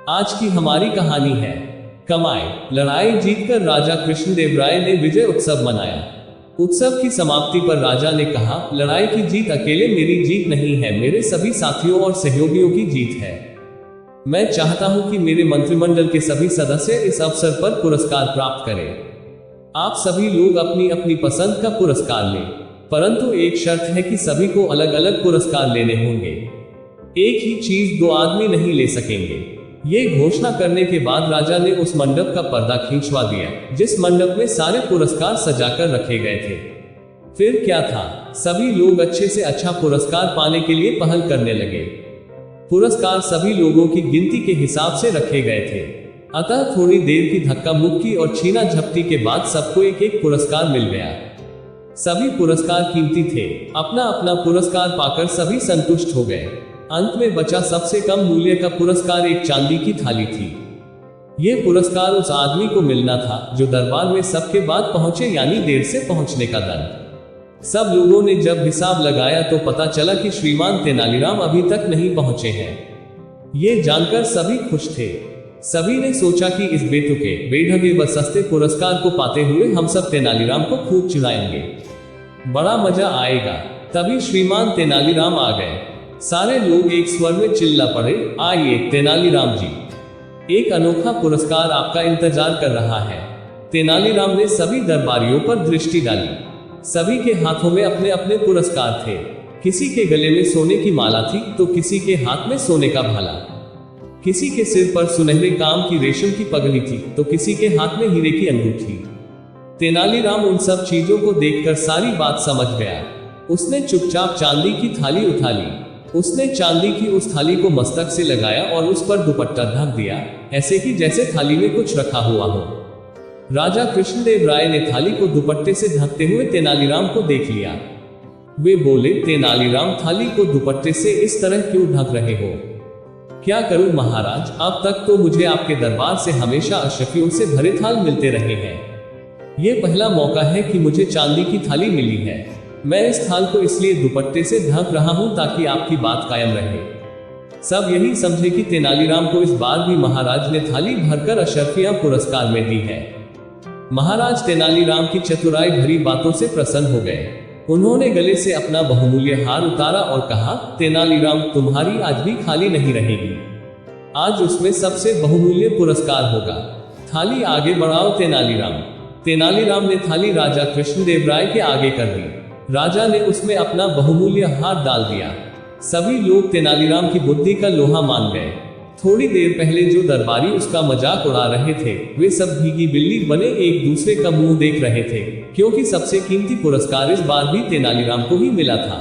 आज की हमारी कहानी है कमाई। लड़ाई जीतकर राजा कृष्णदेव राय ने विजय उत्सव मनाया। उत्सव की समाप्ति पर राजा ने कहा, लड़ाई की जीत अकेले मेरी जीत नहीं है, मेरे सभी साथियों और सहयोगियों की जीत है। मैं चाहता हूं कि मेरे मंत्रिमंडल के सभी सदस्य इस अवसर पर पुरस्कार प्राप्त करें। आप सभी लोग अपनी अपनी पसंद का पुरस्कार लें, परंतु एक शर्त है कि सभी को अलग अलग पुरस्कार लेने होंगे। एक ही चीज दो आदमी नहीं ले सकेंगे। ये घोषणा करने के बाद राजा ने उस मंडप का पर्दा खींचवा दिया जिस मंडप में सारे पुरस्कार सजाकर रखे गए थे। फिर क्या था, सभी लोग अच्छे से अच्छा पुरस्कार पाने के लिए पहल करने लगे। पुरस्कार सभी लोगों की गिनती के हिसाब से रखे गए थे। अतः थोड़ी देर की धक्का मुक्की और छीना झपटी के बाद सबको एक एक पुरस्कार मिल गया। सभी पुरस्कार कीमती थे। अपना अपना पुरस्कार पाकर सभी संतुष्ट हो गए। अंत में बचा सबसे कम मूल्य का पुरस्कार एक चांदी की थाली थी। यह पुरस्कार उस आदमी को मिलना था जो दरबार में सबके बाद पहुंचे, यानी देर से पहुंचने का दंड। सब लोगों ने जब हिसाब लगाया तो पता चला कि श्रीमान तेनालीराम अभी तक नहीं पहुंचे हैं। ये जानकर सभी खुश थे। सभी ने सोचा कि इस बेतुके, बेढंगे व सस्ते पुरस्कार को पाते हुए हम सब तेनालीराम को खूब चिढ़ाएंगे, बड़ा मजा आएगा। तभी श्रीमान तेनालीराम आ गए। सारे लोग एक स्वर में चिल्ला पड़े, आइए तेनालीराम जी, एक अनोखा पुरस्कार आपका इंतजार कर रहा है। तेनालीराम ने सभी दरबारियों पर दृष्टि डाली। सभी के हाथों में अपने अपने पुरस्कार थे। किसी के गले में सोने की माला थी तो किसी के हाथ में सोने का भाला। किसी के सिर पर सुनहरे काम की रेशम की पगड़ी थी तो किसी के हाथ में हीरे की अंगूठी। तेनालीराम उन सब चीजों को देखकर सारी बात समझ गया। उसने चुपचाप चांदी की थाली उठा ली। उसने चांदी की उस थाली को मस्तक से लगाया और उस पर दुपट्टा ढक दिया, ऐसे कि जैसे थाली में कुछ रखा हुआ हो। राजा कृष्णदेव राय ने थाली को दुपट्टे से ढकते हुए तेनालीराम को देख लिया। वे बोले, तेनालीराम, थाली को दुपट्टे से इस तरह क्यों ढक रहे हो? क्या करूं महाराज, अब तक तो मुझे आपके दरबार से हमेशा अशरफियों से भरे थाल मिलते रहे हैं। ये पहला मौका है कि मुझे चांदी की थाली मिली है। मैं इस थाल को इसलिए दुपट्टे से ढक रहा हूं ताकि आपकी बात कायम रहे। सब यही समझे कि तेनालीराम को इस बार भी महाराज ने थाली भरकर अशरफियां पुरस्कार में दी है। महाराज तेनालीराम की चतुराई भरी बातों से प्रसन्न हो गए। उन्होंने गले से अपना बहुमूल्य हार उतारा और कहा, तेनालीराम, तुम्हारी आज भी खाली नहीं रहेगी। आज उसमें सबसे बहुमूल्य पुरस्कार होगा। थाली आगे बढ़ाओ तेनालीराम। तेनालीराम ने थाली राजा कृष्णदेव राय के आगे कर दी। राजा ने उसमें अपना बहुमूल्य हार डाल दिया। सभी लोग तेनालीराम की बुद्धि का लोहा मान गए। थोड़ी देर पहले जो दरबारी उसका मजाक उड़ा रहे थे, वे सब भीगी बिल्ली बने एक दूसरे का मुंह देख रहे थे, क्योंकि सबसे कीमती पुरस्कार इस बार भी तेनालीराम को ही मिला था।